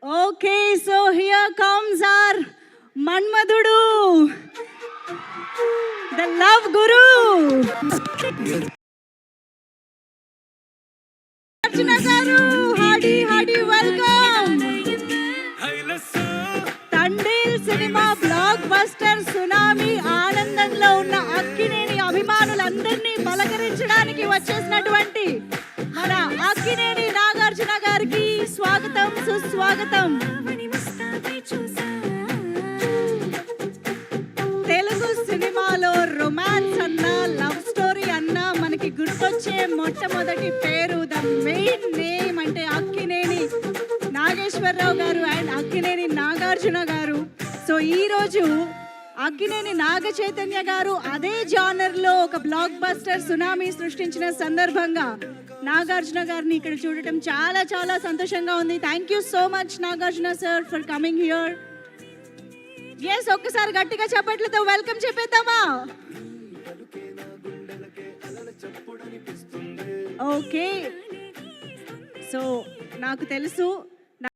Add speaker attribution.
Speaker 1: Okay, so here comes our Manmadudu, the love guru. Archana garu, hearty welcome. Thandel cinema block buster tsunami ఆనందంలో ఉన్న అక్కినేని అభిమానులందరినీ పలకరించడానికి వచ్చేసినటువంటి మన అక్కినేని నాగార్జున గారికి స్వాగతం సుస్వాగతం. తెలుగు సినిమాలో రొమాన్స్ అన్నా లవ్ స్టోరీ అన్నా మనకి గుర్తొచ్చే మొట్టమొదటి పేరు, ద మెయిన్ నేమ్ అంటే అక్కినేని నాగేశ్వరరావు గారు అండ్ అక్కినేని నాగార్జున గారు. సో ఈరోజు అక్కినేని నాగ చైతన్య గారు అదే జానర్లో ఒక బ్లాక్ బస్టర్ సునామీ సృష్టించిన సందర్భంగా నాగార్జున గారిని ఇక్కడ చూడటం చాలా చాలా సంతోషంగా ఉంది. Thank you so much Nagarjuna sir for coming here. Yes, ఒక్కసారి గట్టిగా చప్పట్లతో వెల్కమ్ చెప్పేద్దామా? ఓకే, సో నాకు తెలుసు